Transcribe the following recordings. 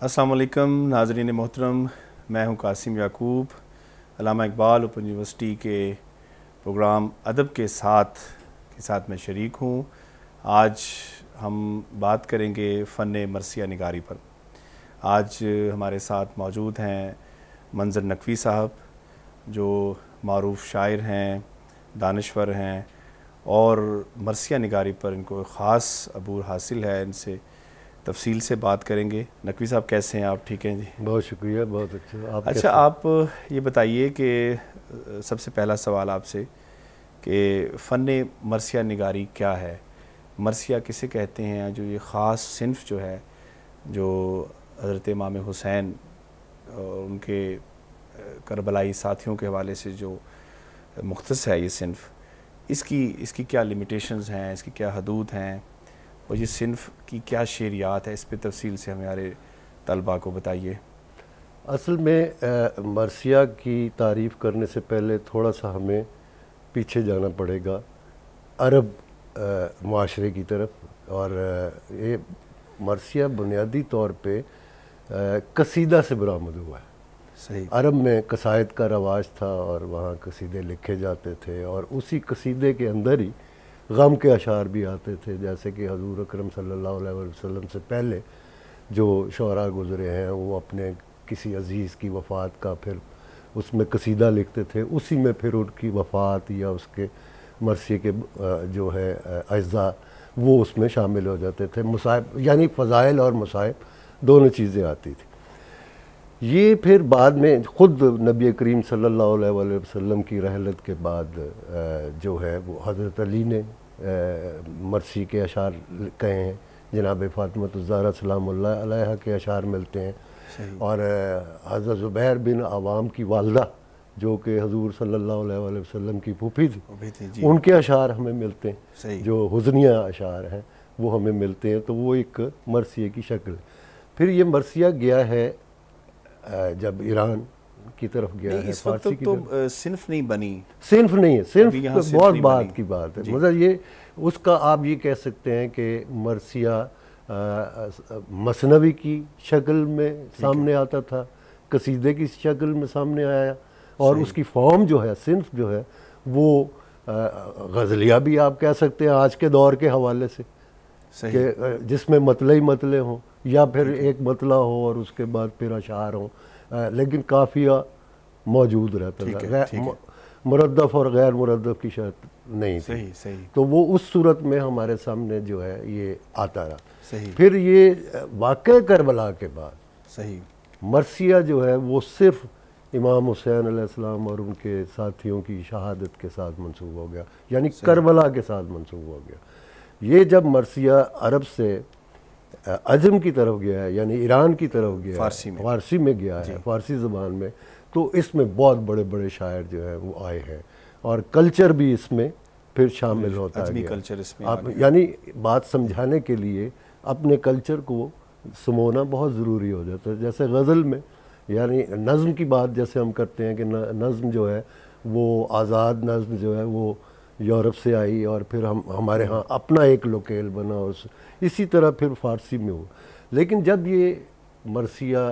अस्सलाम वालेकुम नाज़रीन मोहतरम, मैं हूं कासिम याकूब, अल्लामा इकबाल ओपन यूनिवर्सिटी के प्रोग्राम अदब के साथ मैं शरीक हूं। आज हम बात करेंगे फ़न मरसिया निगारी पर। आज हमारे साथ मौजूद हैं मंज़र नकवी साहब, जो मारूफ़ शायर हैं, दानिश्वर हैं और मरसिया निगारी पर इनको ख़ास अबूर हासिल है। इनसे तफसील से बात करेंगे। नकवी साहब कैसे हैं आप? ठीक हैं जी, बहुत शुक्रिया, बहुत अच्छा। आप अच्छा, आप ये बताइए कि सबसे पहला सवाल आपसे कि फ़न मरसिया निगारी क्या है? मरसिया किसे कहते हैं? जो ये ख़ास सिन्फ़ जो है, जो हज़रत इमाम हुसैन और उनके करबलाई साथियों के हवाले से जो मुख्तस है ये सिन्फ़, इसकी क्या लिमिटेशंस हैं, इसकी क्या हदूद हैं और ये सिन्फ़ की क्या शेरियात है? इस पे तफसील से हमारे तलबा को बताइए। असल में मरसिया की तारीफ़ करने से पहले थोड़ा सा हमें पीछे जाना पड़ेगा अरब माशरे की तरफ। और ये मरसिया बुनियादी तौर पे कसीदा से बरामद हुआ है। सही। अरब में कसायद का रवाज था और वहाँ कसीदे लिखे जाते थे और उसी कसीदे के अंदर ही गम के अशार भी आते थे, जैसे कि हजूर अकरम सल्लल्लाहु अलैहि वसल्लम से पहले जो शोरा गुज़रे हैं वो अपने किसी अज़ीज़ की वफ़ात का फिर उसमें कसीदा लिखते थे, उसी में फिर उनकी वफ़ात या उसके मरसी के जो है अज़्ज़ा वो उसमें शामिल हो जाते थे। मुसाइब यानी फ़ज़ाइल और मुसाइब दोनों चीज़ें आती थी। ये फिर बाद में ख़ुद नबी करीम सल्लल्लाहु अलैहि वसल्लम की रहलत के बाद जो है वो हज़रत अली ने मरसी के अशार कहे हैं। जनाब फ़ातिमा सलामुल्लाह अलैहा के अशार मिलते हैं और हज़रत ज़ुबैर बिन अवाम की वालदा जो कि हजूर सल्लल्लाहु अलैहि वसल्लम की फूफी थी, उनके अशार हमें मिलते हैं, जो हुज़निया अशार हैं वो हमें मिलते हैं। तो वो एक मरसिया की शक्ल। फिर ये मरसिया गया है जब ईरान की तरफ गया है, इस वक्त तो सिन्फ नहीं बनी, सिन्फ नहीं है, सिन्फ बहुत बात की बात है। मतलब ये उसका आप ये कह सकते हैं कि मरसिया मसनवी की शक्ल में सामने आता था, कसीदे की शक्ल में सामने आया और उसकी फॉर्म जो है, सिन्फ जो है वो गज़लिया भी आप कह सकते हैं आज के दौर के हवाले से, कि जिसमें मतले ही मतले हों या फिर एक मतला हो और उसके बाद फिर अशार हों, लेकिन काफ़िया मौजूद रहता था, मुरद्दफ़ और गैर मुरद्दफ़ की शर्त नहीं थी। सही। तो वो उस सूरत में हमारे सामने जो है ये आता रहा। फिर ये वाक़या करबला के बाद मरसिया जो है वो सिर्फ इमाम हुसैन अलैहिस्सलाम और उनके साथियों की शहादत के साथ मंसूब हो गया, यानी करबला के साथ मंसूब हो गया। ये जब मरसिया अरब से अजम की तरफ गया है, यानी ईरान की तरफ गया है, फ़ारसी में गया है, फ़ारसी ज़बान में, तो इसमें बहुत बड़े बड़े शायर जो है वो आए हैं और कल्चर भी इसमें फिर शामिल होता है। कल्चर इसमें आप यानी बात समझाने के लिए अपने कल्चर को समोना बहुत ज़रूरी हो जाता है। जैसे गज़ल में यानी नज़्म की बात जैसे हम करते हैं कि नज़्म जो है वो आज़ाद नज़्म जो है वो यूरोप से आई और फिर हमारे यहाँ अपना एक लोकेल बना, इसी तरह फिर फ़ारसी में हुआ। लेकिन जब ये मरसिया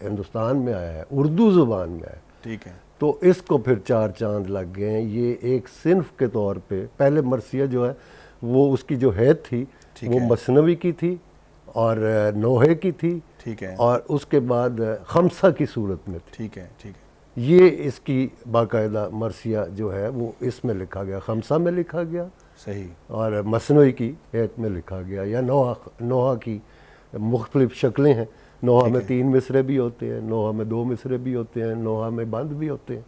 हिंदुस्तान में आया है, उर्दू ज़ुबान में आया, ठीक है, तो इसको फिर चार चांद लग गए हैं। ये एक सिन्फ के तौर पे पहले मरसिया जो है वो उसकी जो हैत थी वो मसनवी की थी और नोहे की थी, ठीक है, और उसके बाद खमसा की सूरत में थी। ठीक है। ये इसकी बाकायदा मरसिया जो है वो इसमें लिखा गया, खमसा में लिखा गया, सही, और मसनवी की हैत में लिखा गया, या नोहा की मुख्तलिफ शक्लें हैं। नोहा में 3 मिसरे भी होते हैं, नोहा में 2 मिसरे भी होते हैं, नोहा में बंद भी होते हैं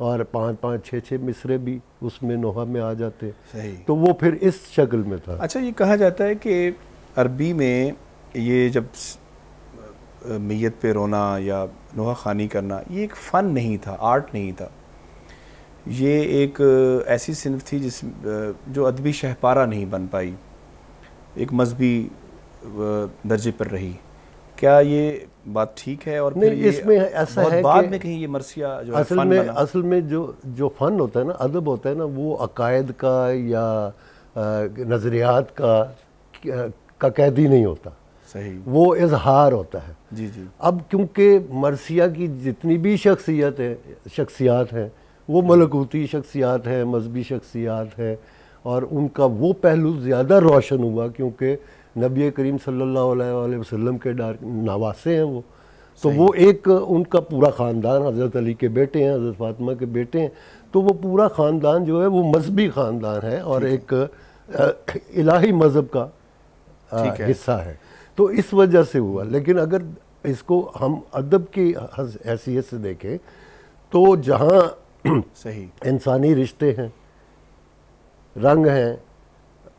और 5-5, 6-6 मिसरे भी उसमें नोहा में आ जाते हैं। सही। तो वो फिर इस शक्ल में था। अच्छा, ये कहा जाता है कि अरबी में ये जब मैयत पे रोना या नोहा खानी करना ये एक फ़न नहीं था, आर्ट नहीं था, ये एक ऐसी सिन्फ थी जो अदबी शहपारा नहीं बन पाई, एक मजहबी दर्जे पर रही। क्या ये बात ठीक है? और नहीं, इसमें ऐसा है बाद में कहीं ये मरसिया जो असल में जो फ़न होता है ना, अदब होता है ना, वो अकायद का या नज़रियात का कैदी नहीं होता। सही। वो इजहार होता है। जी जी। अब क्योंकि मरसिया की जितनी भी शख्सियात हैं वो मलकूती शख्सियात हैं, मजहबी शख्सियात हैं, और उनका वो पहलू ज़्यादा रोशन हुआ क्योंकि नबी करीम सल्लल्लाहु अलैहि वसल्लम के नवासे हैं वो। तो वो एक उनका पूरा ख़ानदान, हज़रत अली के बेटे हैं, हज़रत फातिमा के बेटे हैं, तो वो पूरा ख़ानदान जो है वो मजहबी ख़ानदान है और एक इलाही मज़हब का हिस्सा है। तो इस वजह से हुआ। लेकिन अगर इसको हम अदब की हैसियत से देखें तो जहाँ सही इंसानी रिश्ते हैं, रंग हैं,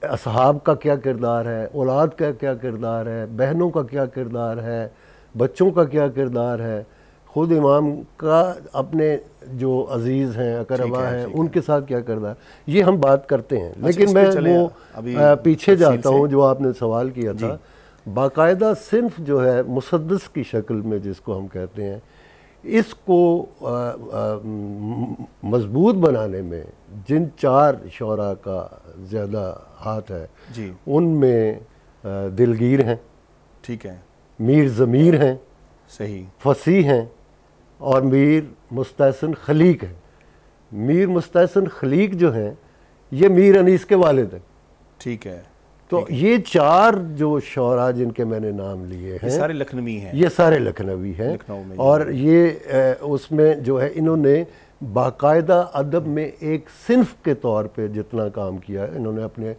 असहाब का क्या किरदार है, औलाद का क्या किरदार है, बहनों का क्या किरदार है, बच्चों का क्या किरदार है, ख़ुद इमाम का अपने जो अजीज़ हैं, अकरबा हैं, उनके साथ क्या किरदार, ये हम बात करते हैं। लेकिन मैं वो पीछे जाता हूँ जो आपने सवाल किया था। बाकायदा सिर्फ जो है मुसद्दस की शक्ल में जिसको हम कहते हैं, इसको मजबूत बनाने में जिन 4 शोरा का ज़्यादा हाथ है जी, उनमें दिलगीर हैं, ठीक है, मीर ज़मीर हैं, सही, फसीह हैं, और मीर मुस्तहसन खलीक हैं। मीर मुस्तहसन खलीक जो हैं ये मीर अनीस के वालिद हैं। ठीक है। तो ये 4 जो शोरा जिनके मैंने नाम लिए हैं, ये सारे लखनवी हैं, ये सारे लखनवी हैं। और ये उसमें जो है इन्होंने बाकायदा अदब में एक सिन्फ के तौर पे जितना काम किया है, इन्होंने अपने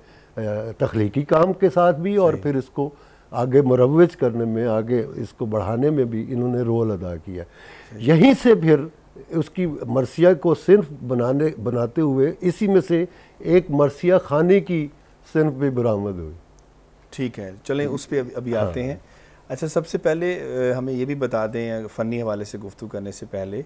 तख्लीकी काम के साथ भी और फिर इसको आगे मुरव्वज करने में, आगे इसको बढ़ाने में भी इन्होंने रोल अदा किया। यहीं से फिर उसकी मरसिया को सिन्फ बनाते हुए इसी में से एक मरसिया खानी की सिन्फ भी बरामद हुई। ठीक है, चलें उस पर अभी आते हैं। अच्छा, सबसे पहले हमें ये भी बता दें फ़नी हवाले से गुफ्तगू करने से पहले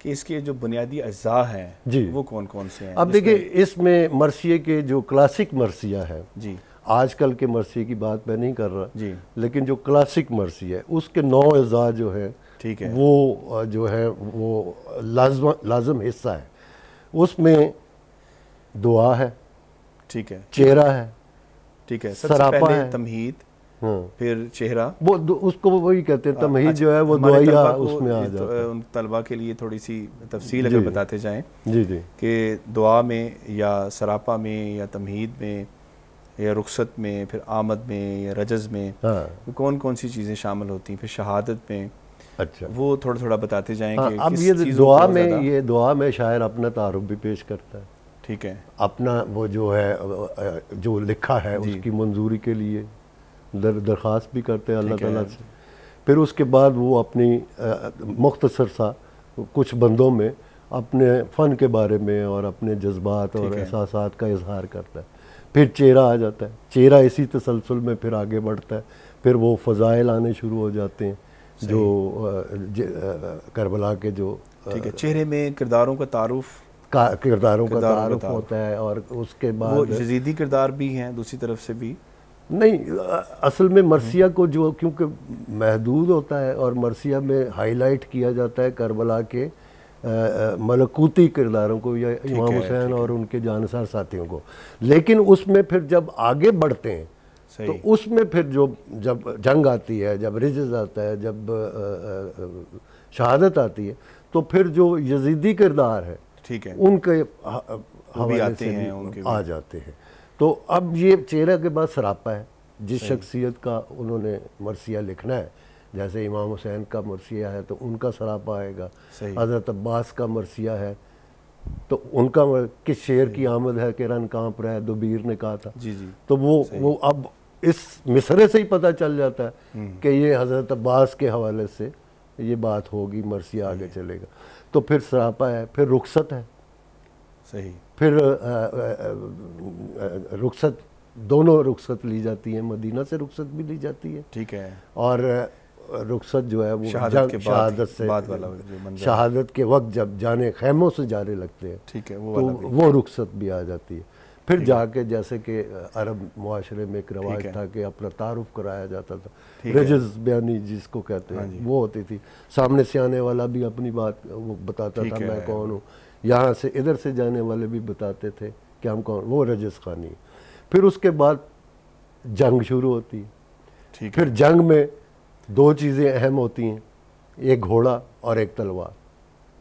कि इसके जो बुनियादी अज़्ज़ा हैं वो कौन कौन से हैं? अब देखिए, इसमें मरसिए के जो क्लासिक मरसिया है जी, आजकल के मरसिए की बात मैं नहीं कर रहा जी, लेकिन जो क्लासिक मरसिया है उसके 9 अज़्ज़ा जो है, ठीक है, वो जो है वो लाजम हिस्सा है। उसमें दुआ है, ठीक है, चेहरा है, ठीक है, सबसे पहले तमहीद, फिर चेहरा, वो उसको वही कहते हैं तमहीद जो है वो दुआया उसमें आ जाता है। उन तलबा के लिए थोड़ी सी तफसील अगर बताते जाएं जी जी कि दुआ में या सरापा में या तमहीद में या रुखसत में, फिर आमद में या रजज़ में कौन कौन सी चीज़ें शामिल होती हैं, फिर शहादत में, अच्छा, वो थोड़ा थोड़ा बताते जाएं कि अब ये दुआ में शायर अपना तारुफ भी पेश करता है, ठीक है, अपना वो जो है जो लिखा है उसकी मंजूरी के लिए दरख्वास्त भी करते हैं अल्लाह ताला से। फिर उसके बाद वो अपनी मुख्तसर सा कुछ बंदों में अपने फ़न के बारे में और अपने जज्बात और एहसासात का इजहार करता है। फिर चेहरा आ जाता है, चेहरा इसी तसलसल में फिर आगे बढ़ता है। फिर वो फ़ज़ाइल आने शुरू हो जाते हैं जो करबला के जो, ठीक है, चेहरे में किरदारों का तारुफ, किरदारों का तारुफ होता है। और उसके बाद वो यजीदी किरदार भी हैं दूसरी तरफ से भी नहीं, असल में मरसिया को जो क्योंकि महदूद होता है और मरसिया में हाईलाइट किया जाता है करबला के मलकूती किरदारों को या इमाम हुसैन और उनके जानसार साथियों को। लेकिन उसमें फिर जब आगे बढ़ते हैं तो उसमें फिर जब जंग आती है, जब रिजज़ आता है, जब शहादत आती है, तो फिर जो यजीदी किरदार है, ठीक है, उनके हवाले से भी आ जाते हैं। तो अब ये चेहरे के बाद सरापा है, जिस शख्सियत का उन्होंने मरसिया लिखना है, जैसे इमाम हुसैन का मरसिया है तो उनका सरापा आएगा, हज़रत अब्बास का मरसिया है तो उनका किस शेर की आमद है कि रन कांप रहा है, दुबीर ने कहा था जी जी। तो वो अब इस मिसरे से ही पता चल जाता है कि ये हज़रत अब्बास के हवाले से ये बात होगी, मरसिया आगे चलेगा। तो फिर सरापा है, फिर रुखसत है, सही, फिर रुखसत, दोनों रुखसत ली जाती है, मदीना से रुखसत भी ली जाती है, ठीक है, और रुखसत जो है वो शहादत के वक्त जब जाने खैमों से जाने लगते हैं, ठीक है, वो रुखसत भी आ जाती है। फिर जाके जैसे कि अरब मुआशरे में एक रवाज था कि अपना तारुफ कराया जाता था, रजज़ बयानी जिसको कहते हैं वो होती थी, सामने से आने वाला भी अपनी बात वो बताता था मैं कौन हूँ, यहाँ से इधर से जाने वाले भी बताते थे कि हम कौन, वो रजज़ खानी। फिर उसके बाद जंग शुरू होती है, ठीक फिर जंग में दो चीज़ें अहम होती हैं, एक घोड़ा और एक तलवार।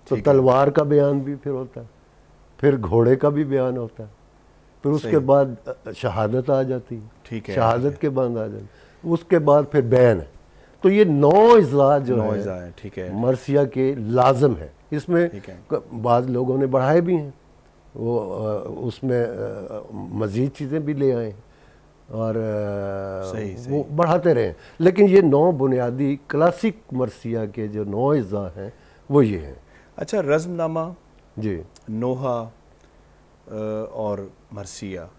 तो तलवार का बयान भी फिर होता है, फिर घोड़े का भी बयान होता है, फिर उसके बाद शहादत आ जाती है। ठीक है, शहादत के बाद आ जाती, उसके बाद फिर बैन है। तो ये 9 इज़ा जो है, ठीक है, मरसिया के लाजम है। इसमें बाद लोगों ने बढ़ाए भी हैं, वो उसमें मज़ीद चीज़ें भी ले आए और वो बढ़ाते रहे। लेकिन ये 9 बुनियादी क्लासिक मरसिया के जो 9 इज़ा हैं वो ये हैं। अच्छा, रज़्मनामा जी, नोहा और मरसिया,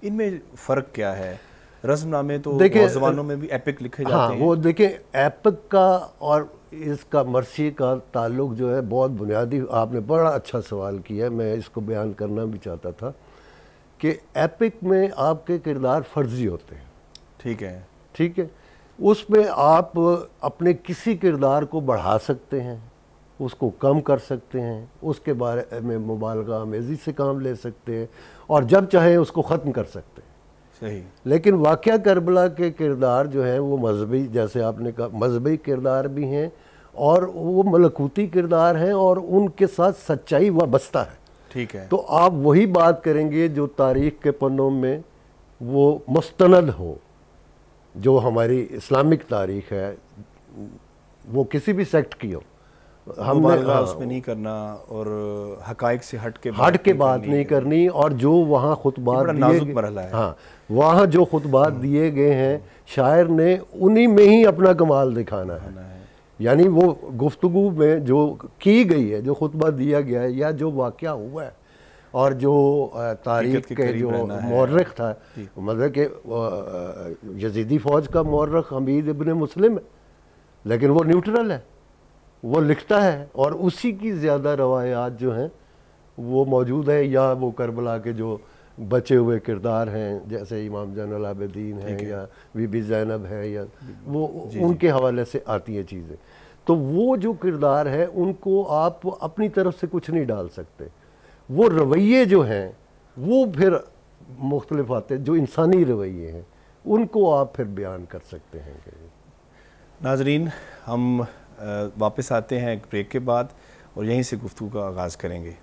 इनमें फ़र्क क्या है? रज़्मनामे तो बहुत ज़बानों में भी एपिक लिखे जाते हैं। वो देखिए, एपिक का और इसका मरसी का ताल्लुक जो है बहुत बुनियादी, आपने बड़ा अच्छा सवाल किया, मैं इसको बयान करना भी चाहता था कि एपिक में आपके किरदार फर्जी होते हैं। ठीक है, ठीक है, उसमें आप अपने किसी किरदार को बढ़ा सकते हैं, उसको कम कर सकते हैं, उसके बारे में मुबालगा आमेज़ी से काम ले सकते हैं और जब चाहें उसको ख़त्म कर सकते हैं। सही। लेकिन वाक़या करबला के किरदार जो हैं वो मजहबी, जैसे आपने कहा, मजहबी किरदार भी हैं और वो मलकूती किरदार हैं और उनके साथ सच्चाई वाबस्ता है। ठीक है। तो आप वही बात करेंगे जो तारीख़ के पन्नों में वो मुस्तनद हो, जो हमारी इस्लामिक तारीख़ है, वो किसी भी सेक्ट की हो, हमने उसमें नहीं करना और हकाइक से हट के बात नहीं करनी। और जो वहाँ खुतबात दिए, हाँ, वहाँ जो खुतबात दिए गए हैं, शायर ने उन्हीं में ही अपना कमाल दिखाना है। यानी वो गुफ्तगू में जो की गई है, जो खुतबा दिया गया है या जो वाक़या हुआ है और जो तारीख़ के जो मौरख़ था, मतलब कि यजीदी फ़ौज का मौरख़ हमीद इब्न मुस्लिम है, लेकिन वो न्यूट्रल है, वो लिखता है और उसी की ज़्यादा रवायात जो हैं वो मौजूद है। या वो करबला के जो बचे हुए किरदार हैं, जैसे इमाम ज़ैनुल आबिदीन हैं या बीबी ज़ैनब है, या वो उनके हवाले से आती हैं चीज़ें। तो वो जो किरदार है उनको आप अपनी तरफ से कुछ नहीं डाल सकते। वो रवैये जो हैं वो फिर मुख्तलिफ आते हैं, जो इंसानी रवैये हैं उनको आप फिर बयान कर सकते हैं। नाज़रीन, हम वापस आते हैं एक ब्रेक के बाद और यहीं से गुफ्तगू का आगाज़ करेंगे।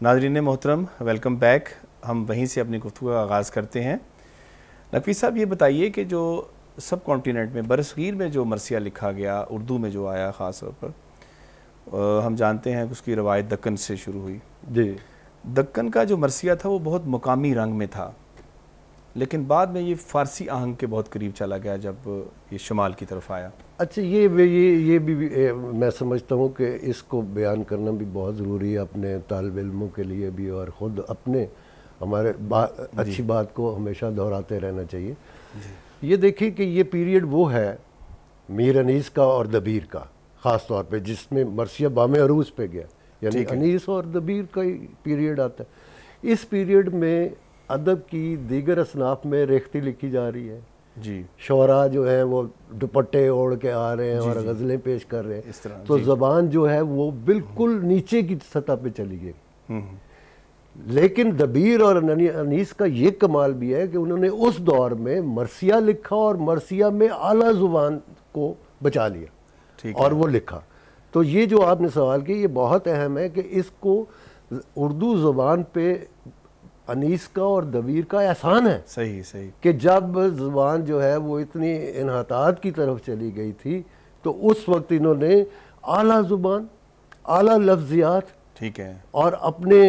नाज़रीन मोहतरम, वेलकम बैक। हम वहीं से अपनी गुफ्तगू का आगाज़ करते हैं। नकवी साहब, ये बताइए कि जो सब कॉन्टिनेंट में, बरसगीर में जो मरसिया लिखा गया, उर्दू में जो आया ख़ास तौर पर, हम जानते हैं कि उसकी रवायत दक्कन से शुरू हुई। जी, दक्कन का जो मरसिया था वो बहुत मुकामी रंग में था, लेकिन बाद में ये फ़ारसी आहंग के बहुत करीब चला गया जब ये शुमाल की तरफ आया। अच्छा, ये भी मैं समझता हूँ कि इसको बयान करना भी बहुत ज़रूरी है अपने तालिब इल्मों के लिए भी, और ख़ुद अपने हमारे अच्छी बात को हमेशा दोहराते रहना चाहिए। ये देखिए कि ये पीरियड वो है मीर अनीस का और दबीर का, ख़ास तौर पे जिसमें मरसिया बामे अरूज़ पे गया, यानी अनीस और दबीर का ही पीरियड आता है। इस पीरियड में अदब की दीगर असनाफ में रेख्ती लिखी जा रही है जी। शोरा जो है वो दुपट्टे ओढ़ के आ रहे हैं और गज़लें पेश कर रहे हैं, इस तरह। तो ज़बान जो है वो बिल्कुल नीचे की सतह पे चली गई। लेकिन दबीर और अनीस का ये कमाल भी है कि उन्होंने उस दौर में मरसिया लिखा और मरसिया में आला ज़ुबान को बचा लिया और वो लिखा। तो ये जो आपने सवाल किया ये बहुत अहम है कि इसको उर्दू ज़ुबान पे अनीस का और दबीर का एहसान है। सही सही। कि जब ज़ुबान जो है वो इतनी इन्हतात की तरफ चली गई थी तो उस वक्त इन्होंने आला ज़ुबान, आला लफ्ज़ियात, ठीक है, और अपने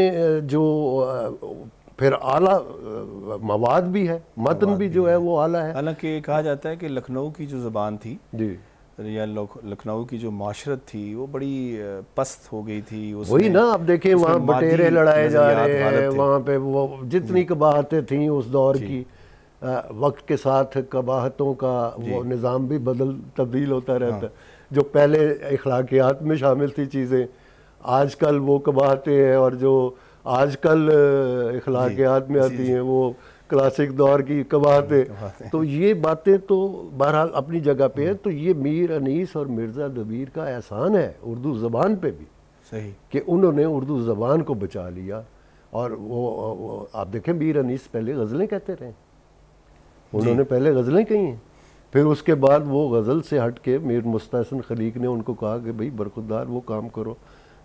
जो फिर आला मवाद भी है, मतन भी जो है वो आला है। हालांकि कहा जाता है कि लखनऊ की जो ज़ुबान थी जी, या लखनऊ की जो माशरत थी वो बड़ी पस्त हो गई थी। वही ना, आप देखें वहाँ बटेरे लड़ाए जा रहे हैं, वहाँ पे वो जितनी कबाहतें थी उस दौर की, वक्त के साथ कबाहतों का वो निज़ाम भी तब्दील होता रहता है। जो पहले अखलाकियात में शामिल थी चीज़ें, आजकल वो कबाहतें हैं, और जो आजकल अखलाकियात में आती हैं वो क्लासिक दौर की कबाहतें। तो ये बातें तो बहरहाल अपनी जगह पे है। तो ये मीर अनीस और मिर्ज़ा दबीर का एहसान है उर्दू ज़बान पे भी। सही कि उन्होंने उर्दू ज़बान को बचा लिया। और वो आप देखें मीर अनीस पहले गज़लें कहते रहे, उन्होंने पहले गज़लें कही हैं, फिर उसके बाद वो गज़ल से हट के मीर मुस्तहसन खलीक ने उनको कहा कि भाई बरखुरदार वो काम करो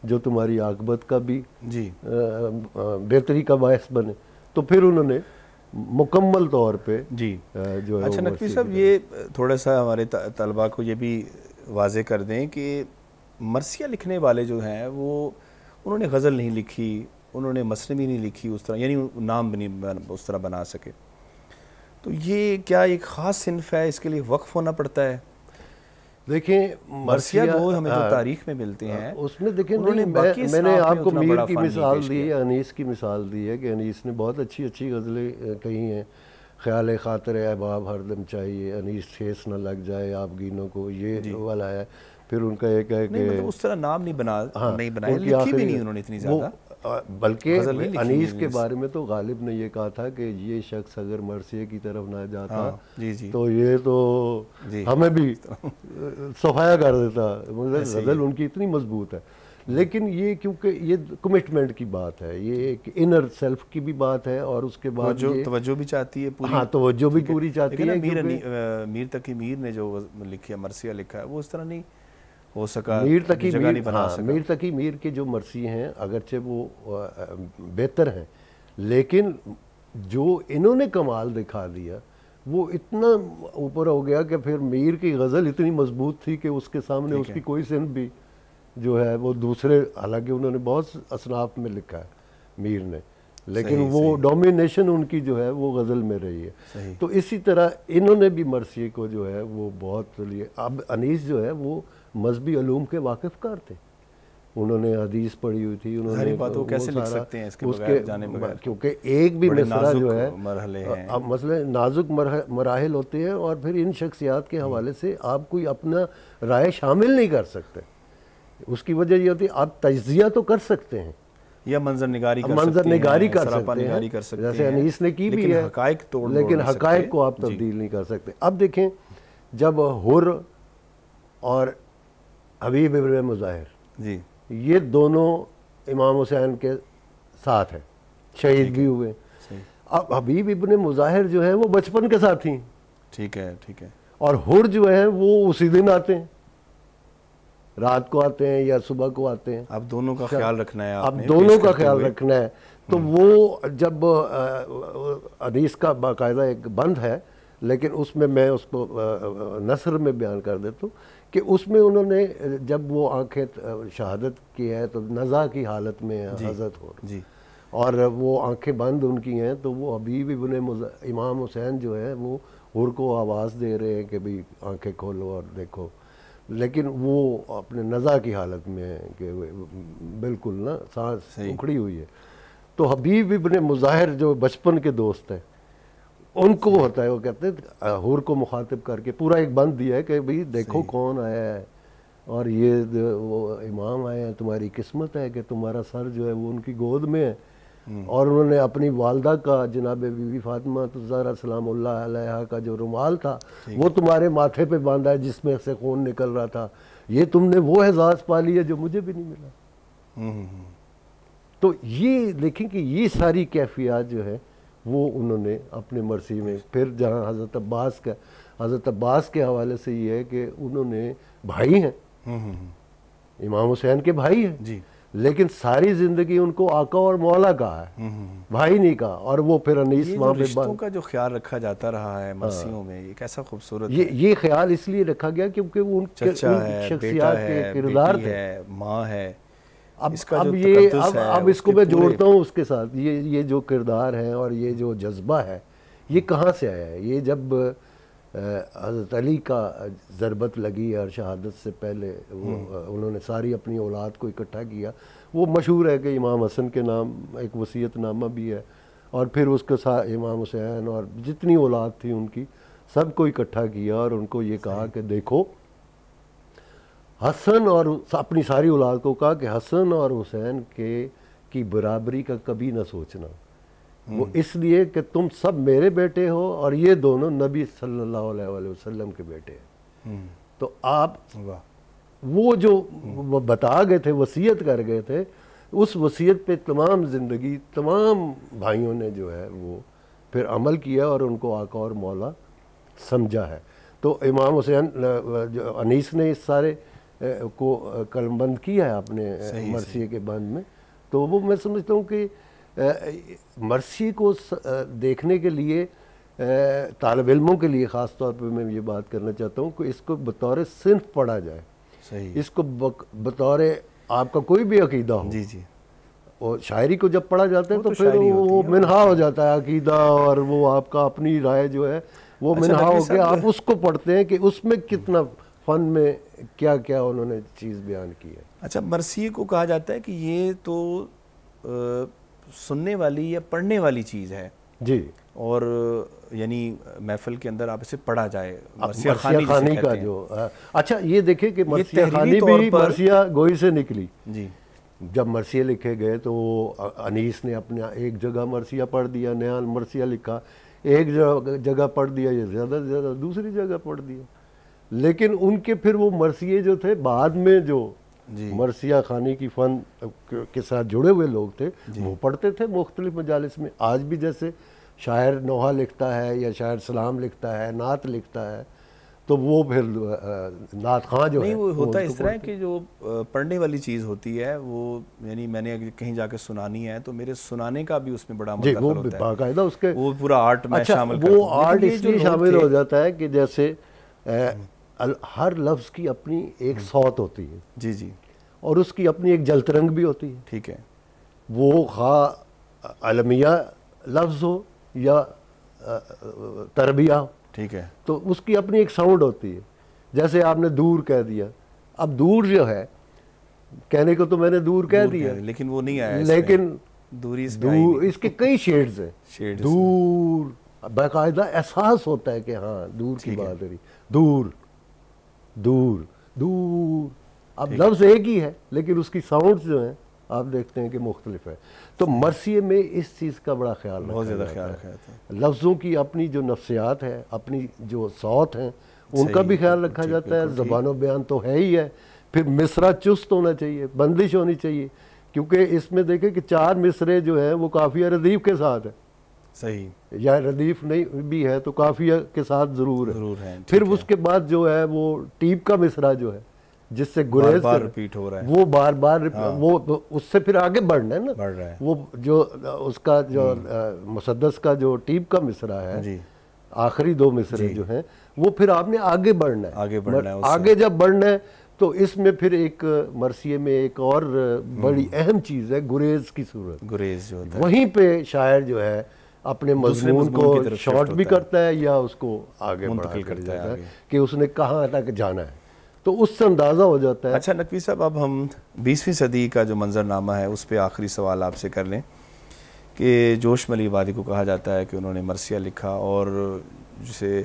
जो तुम्हारी आकबत का भी जी बेहतरी का बायस बने। तो फिर उन्होंने मुकम्मल तौर पे जी जो है अच्छा नकवी साहब, ये थोड़ा सा हमारे तलबा को ये भी वाजे कर दें कि मरसिया लिखने वाले जो हैं वो उन्होंने गज़ल नहीं लिखी, उन्होंने मसनवी नहीं लिखी उस तरह, यानी नाम भी नहीं उस तरह बना सके। तो ये क्या एक ख़ास सिनफ है, इसके लिए वक्फ होना पड़ता है? देखें मरसिया वो हमें जो तारीख में मिलते हैं उसमें देखें, मैंने आपको मीर की मिसाल दी है, अनीस की मिसाल दी है कि अनीस ने बहुत अच्छी अच्छी गज़लें कही हैं। ख्याल खातिर अहबाब हरदम चाहिए, अनीस ठेस न लग जाए आप गीनों को, ये वाला है। फिर उनका एक है कि मतलब उस तरह नाम नहीं बनाया, लिखी भी नहीं उन्होंने इतनी ज़्यादा, बल्कि अनीस के बारे में तो गालिब ने ये कहा था कि ये शख्स अगर मरसिए की तरफ ना जाता तो ये तो हमें भी सफाया कर देता। मतलब गज़ल उनकी इतनी मजबूत है। लेकिन ये क्योंकि ये कमिटमेंट की बात है, ये एक इनर सेल्फ की भी बात है, और उसके बाद जो तवज्जो भी चाहती है पूरी। हाँ, तवज्जो भी पूरी चाहती है। मीर तकी मीर ने जो लिखी है, मरसिया लिखा है, वो उस तरह नहीं हो सका। मीर तकी मीर के जो मरसी हैं अगरचे वो बेहतर हैं, लेकिन जो इन्होंने कमाल दिखा दिया वो इतना ऊपर हो गया कि फिर मीर की गज़ल इतनी मजबूत थी कि उसके सामने उसकी कोई सिंध भी जो है वो दूसरे, हालांकि उन्होंने बहुत असनाफ में लिखा है मीर ने, लेकिन वो डोमिनेशन उनकी जो है वो गज़ल में रही है। तो इसी तरह इन्होंने भी मरसी को जो है वो बहुत लिए। अब अनीस जो है वो मजहबी उलूम के वाकिफ़कार थे, उन्होंने हदीस पढ़ी हुई थी, उन्होंने वो कैसे लिख सकते हैं इसके बगैर जाने बगैर, क्योंकि एक भी मिसरा जो है मरहले हैं, अब मसले नाजुक मराहिल होते हैं, और फिर इन शख्सियात के हवाले से आप कोई अपना राय शामिल नहीं कर सकते। उसकी वजह ये होती है आप तज्जिया तो कर सकते हैं या मंजर निगारी कर सकते हैं, जैसे अनीस ने की भी है, लेकिन हकायक को आप तब्दील नहीं कर सकते। अब देखें, जब हुर और हबीब इब्न मुज़ाहिर जी ये दोनों इमाम हुसैन के साथ हैं, शहीद भी हुए। अब हबीब इब्न मुज़ाहिर जो है वो बचपन के साथी, ठीक है, और हुर जो है वो उसी दिन आते हैं, रात को आते हैं या सुबह को आते हैं। अब दोनों का ख्याल रखना है, अब दोनों का ख्याल रखना है। तो वो जब अनीस का बाकायदा एक बंद है, लेकिन उसमें मैं उसको नसर में बयान कर देता हूँ कि उसमें उन्होंने जब वो आंखें शहादत की है तो नज़ा की हालत में हज़रत हो, और वो आंखें बंद उनकी हैं, तो वो हबीब इब्न इमाम हुसैन जो है वो हुर को आवाज़ दे रहे हैं कि भाई आंखें खोलो और देखो, लेकिन वो अपने नज़ा की हालत में है कि बिल्कुल ना सांस उखड़ी हुई है। तो हबीब इब्न मुज़ाहिर जो बचपन के दोस्त हैं उनको होता है, वो कहते हैं हुर को मुखातिब करके पूरा एक बंद दिया है कि भाई देखो कौन आया है, और ये वो इमाम आए हैं, तुम्हारी किस्मत है कि तुम्हारा सर जो है वो उनकी गोद में है। और उन्होंने अपनी वालदा का, जनाब बीबी फातिमा ज़हरा सलामुल्लाह अलैहा का जो रुमाल था वो तुम्हारे माथे पे बांधा है जिसमें से खून निकल रहा था, ये तुमने वो एजाज़ पा लिया जो मुझे भी नहीं मिला। तो ये देखें कि ये सारी कैफियत जो है वो उन्होंने अपने मरसी में, फिर जहाँ हज़रत अब्बास के हवाले से ये है कि उन्होंने भाई हैं, इमाम हुसैन के भाई हैं जी, लेकिन सारी ज़िंदगी उनको आका और मौला कहा है, भाई नहीं कहा। और वो फिर अनीस वहाँ पे रिश्तों का जो ख्याल रखा जाता रहा है मरसियों में, ये कैसा खूबसूरत ये ख्याल इसलिए रखा गया क्योंकि वो उनके शख्सियत के किरदार थे, माँ है। अब इसको मैं जोड़ता हूँ उसके साथ, ये जो किरदार है और ये जो जज्बा है ये कहाँ से आया है? ये जब हज़रत अली का ज़रबत लगी और शहादत से पहले उन्होंने सारी अपनी औलाद को इकट्ठा किया। वो मशहूर है कि इमाम हसन के नाम एक वसीयतनामा भी है, और फिर उसके साथ इमाम हुसैन और जितनी औलाद थी उनकी सबको इकट्ठा किया और उनको ये कहा कि देखो, हसन और अपनी सारी औलाद को कहा कि हसन और हुसैन की बराबरी का कभी ना सोचना, वो इसलिए कि तुम सब मेरे बेटे हो और ये दोनों नबी सल्लल्लाहु अलैहि वसल्लम के बेटे हैं। तो आप वो जो वो बता गए थे, वसीयत कर गए थे, उस वसीयत पे तमाम ज़िंदगी तमाम भाइयों ने जो है वो फिर अमल किया और उनको आका और मौला समझा है। तो इमाम हुसैन जो अनीस ने इस सारे को कलमबंद किया है अपने मरसिए के बंद में। तो वो मैं समझता हूँ कि मरसी को देखने के लिए तालिब इल्मों के लिए ख़ास तौर पे मैं ये बात करना चाहता हूँ कि इसको बतौर सिंफ पढ़ा जाए। सही। इसको बतौर आपका कोई भी अकीदा हो, जी जी, और शायरी को जब पढ़ा जाता है तो फिर वो मिनहा हो जाता है अकीदा, और वो आपका अपनी राय जो है वो मिनहा हो के आप उसको पढ़ते हैं कि उसमें कितना फ़न में क्या क्या उन्होंने चीज़ बयान की है। अच्छा, मरसिए को कहा जाता है कि ये तो सुनने वाली या पढ़ने वाली चीज़ है जी, और यानी महफिल के अंदर आप इसे पढ़ा जाए। मरसिया खानी का जो अच्छा ये देखें कि मरसिया खानी भी मरसिया गोई से निकली जी। जब मरसिया लिखे गए तो अनीस ने अपना एक जगह मरसिया पढ़ दिया, नया मरसिया लिखा, एक जगह पढ़ दिया, ये ज़्यादा से ज़्यादा दूसरी जगह पढ़ दिया। लेकिन उनके फिर वो मरसिए जो थे बाद में जो मरसिया खानी की फ़न के साथ जुड़े हुए लोग थे वो पढ़ते थे मुख्तलिफ मजालिस में। आज भी जैसे शायर नोहा लिखता है या शायर सलाम लिखता है, नात लिखता है, तो वो फिर नात खां जो नहीं, है वो होता है इस तरह कि जो पढ़ने वाली चीज़ होती है वो यानी मैंने कहीं जाके सुनानी है तो मेरे सुनाने का भी उसमें बड़ा मतलब वो होता है, बाकायदा उसके वो पूरा आर्ट में शामिल वो आर्ट इसलिए शामिल हो जाता है कि जैसे हर लफ्ज़ की अपनी एक सौत होती है जी जी, और उसकी अपनी एक जलतरंग भी होती है। ठीक है, वो खा अलमिया लफ्ज़ हो या तरबिया, ठीक है, तो उसकी अपनी एक साउंड होती है। जैसे आपने दूर कह दिया, अब दूर जो है कहने को तो मैंने दूर कह दिया, लेकिन वो नहीं आया, लेकिन दूरी इसके कई शेड्स हैं। दूर बाकायदा एहसास होता है कि हाँ दूर की बात है, दूर दूर दूर। अब लफ्ज़ एक ही है लेकिन उसकी साउंड्स जो हैं आप देखते हैं कि मुख्तलिफ है। तो मरसिए में इस चीज़ का बड़ा ख्याल बहुत ज़्यादा ख्याल रखा जाता है। लफ्ज़ों की अपनी जो नफ्सियात है, अपनी जो सौत हैं, उनका भी ख्याल रखा जाता है। ज़बान बयान तो है ही है, फिर मिसरा चुस्त होना चाहिए, बंदिश होनी चाहिए, क्योंकि इसमें देखें कि 4 मिसरे जो हैं वो काफ़िया रदीफ़ के साथ है। सही, या रदीफ़ नहीं भी है तो काफ़िया के साथ ज़रूर है। फिर उसके बाद जो है वो टीप का मिसरा जो है जिससे गुरेज बार रिपीट हो रहा है, वो बार बार वो उससे फिर आगे बढ़ना है ना, बढ़ रहा है। वो जो उसका जो मुसद्दस का जो टीप का मिसरा है, आखिरी 2 मिसरे जो हैं वो फिर आपने आगे बढ़ना है, आगे जब बढ़ना है तो इसमें फिर एक मरसिए में एक और बड़ी अहम चीज़ है गुरेज की सूरत। गुरेज जो होता है वहीं पे शायर जो है अपने मजमून को शॉर्ट भी करता है या उसको आगे मुंतकिल करता है कि उसने कहाँ तक जाना है, तो उससे अंदाज़ा हो जाता है। अच्छा नकवी साहब, अब हम 20वीं सदी का जो मंजरनामा है उस पर आखिरी सवाल आपसे कर लें कि जोश मली वादी को कहा जाता है कि उन्होंने मरसिया लिखा और जिसे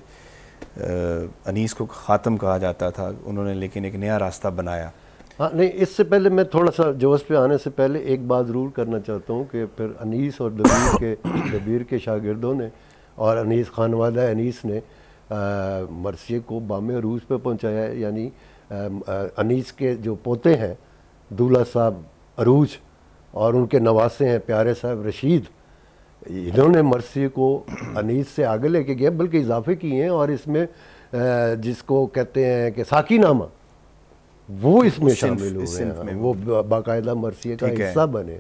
अनीस को ख़ातम कहा जाता था उन्होंने, लेकिन एक नया रास्ता बनाया। हाँ नहीं, इससे पहले मैं थोड़ा सा जोश पे आने से पहले एक बात ज़रूर करना चाहता हूँ कि फिर अनीस और दबीर के शागिर्दों ने और अनीस खानवादा अनीस ने मरसिए को बामे अरूज पे पहुँचाया। यानी अनीस के जो पोते हैं दूल्हा साहब अरूज और उनके नवासे हैं प्यारे साहब रशीद, इन्होंने मरसिए को अनीस से आगे लेके गए, बल्कि इजाफे किए हैं, और इसमें जिसको कहते हैं कि साकीनामा वो इसमें शामिल हुए हैं, वो बाकायदा मरसिए का हिस्सा बने।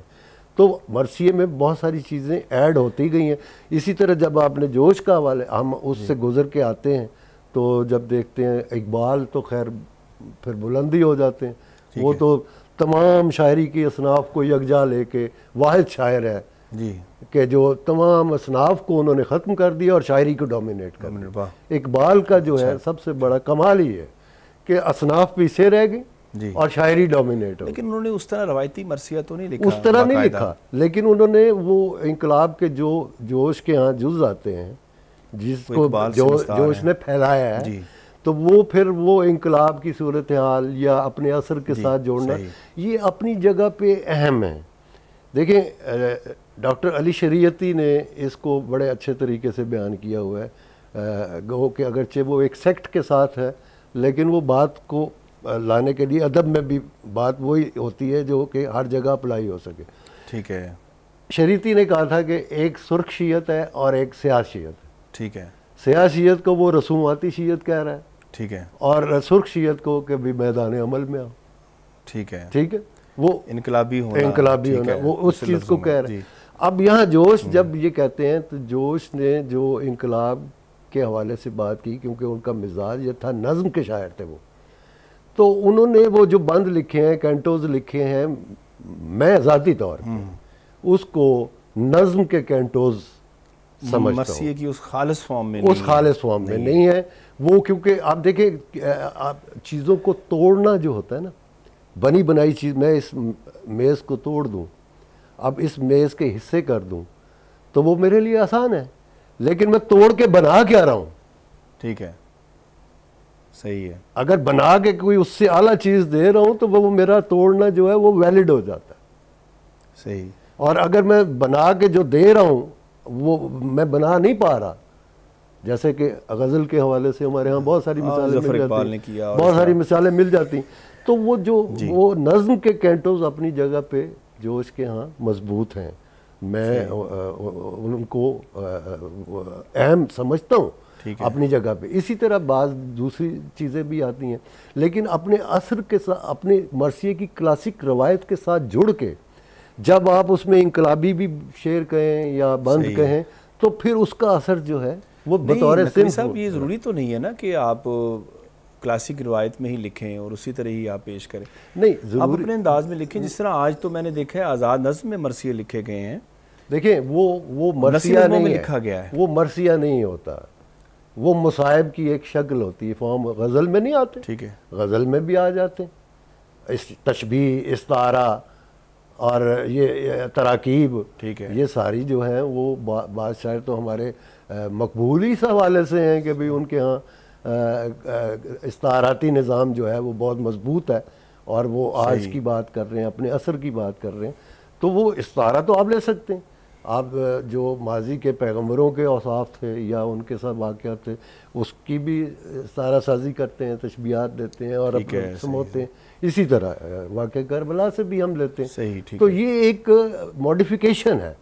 तो मरसिए में बहुत सारी चीज़ें ऐड होती गई हैं। इसी तरह जब आपने जोश का हवाले हम उससे गुजर के आते हैं तो जब देखते हैं इकबाल तो खैर फिर बुलंदी हो जाते हैं, वो तो तमाम शायरी की असनाफ को यकजा लेके वाहिद शायर है जी कि जो तमाम असनाफ को उन्होंने ख़त्म कर दिया और शायरी को डोमिनेट कर दिया। इकबाल का जो है सबसे बड़ा कमाल ही है कि असनाफ पीछे रह गई और शायरी डोमिनेट हो। लेकिन उन्होंने उस तरह रवायती मरसिया तो नहीं लिखा, उस तरह नहीं लिखा, लेकिन उन्होंने वो इंकलाब के जो जोश के यहाँ जुज आते हैं जिसको जोश ने फैलाया है, तो वो फिर वो इंकलाब की सूरत हाल या अपने असर के साथ जोड़ना ये अपनी जगह पे अहम है। देखें डॉक्टर अली शरीयती ने इसको बड़े अच्छे तरीके से बयान किया हुआ है, गो कि अगरचे वो एक सेक्ट के साथ है लेकिन वो बात को लाने के लिए अदब में भी बात वही होती है जो कि हर जगह अप्लाई हो सके। ठीक है। शरीती ने कहा था कि एक सुर्ख शीयत है और एक स्याह शीयत है। ठीक है। स्याह शीयत को वो रसूमाती शीयत कह रहा है, ठीक है, और सुर्ख शीयत को कि भी मैदान अमल में आओ। ठीक है, ठीक है, वो इनकलाबी होना, इनकलाबी होना, वो उस चीज़ को कह रहे हैं। अब यहाँ जोश जब ये कहते हैं तो जोश ने जो इनकलाब के हवाले से बात की, क्योंकि उनका मिजाज ये था, नज़्म के शायर थे वो, तो उन्होंने वो जो बंद लिखे हैं, कैंटोज लिखे हैं, मैं ज़ाती तौर पर उसको नज़्म के कैंटोज समझता हूँ की उस खालिस फॉर्म में, उस खालिस फॉर्म में नहीं है वो। क्योंकि आप देखें, आप चीज़ों को तोड़ना जो होता है ना, बनी बनाई चीज़, मैं इस मेज़ को तोड़ दूँ, अब इस मेज़ के हिस्से कर दूँ, तो वो मेरे लिए आसान है, लेकिन मैं तोड़ के बना क्या रहा हूँ। ठीक है, सही है। अगर बना के कोई उससे आला चीज़ दे रहा हूँ तो वो मेरा तोड़ना जो है वो वैलिड हो जाता है। सही। और अगर मैं बना के जो दे रहा हूँ वो मैं बना नहीं पा रहा, जैसे कि गज़ल के हवाले से हमारे यहाँ बहुत सारी मिसालें मिल जाती, बहुत सारी मिसालें मिल जाती, तो वो जो वो नज़्म के कैंटोज अपनी जगह पे जोश के यहाँ मजबूत हैं, मैं उनको अहम समझता हूँ अपनी जगह पे। इसी तरह बाज़ दूसरी चीज़ें भी आती हैं, लेकिन अपने असर के साथ, अपने मरसिये की क्लासिक रवायत के साथ जुड़ के जब आप उसमें इनकलाबी भी शेर कहें या बंद कहें, तो फिर उसका असर जो है वो बतौर साहब, ये ज़रूरी तो नहीं है ना कि आप क्लासिक रिवायत में ही लिखें और उसी तरह ही आप पेश करें। नहीं, आप अपने अंदाज में लिखें, जिस तरह आज तो मैंने देखा है आज़ाद नज़्म में मरसिये लिखे गए हैं। देखिए वो मरसिया नहीं लिखा गया है, वो मरसिया नहीं होता, वो मुसाहिब की एक शक्ल होती है, फॉर्म गज़ल में नहीं आते। ठीक है, गज़ल में भी आ जाते हैं, इस तशबीह, इस्तारा और ये तराकीब, ठीक है, ये सारी जो हैं वो बात शायर तो हमारे मकबूल ही इस हवाले से हैं कि भाई उनके यहाँ इस्ताराती निज़ाम जो है वो बहुत मजबूत है, और वो आज की बात कर रहे हैं, अपने असर की बात कर रहे हैं, तो वो इस्तारा तो आप ले सकते हैं। आप जो माजी के पैगम्बरों के औसाफ थे या उनके साथ वाक़यात थे, उसकी भी इस्तारा साजी करते हैं, तशबीहात देते हैं और अपने समझते हैं। इसी तरह वाक़या करबला से भी हम लेते हैं। सही, तो ये एक मॉडिफिकेशन है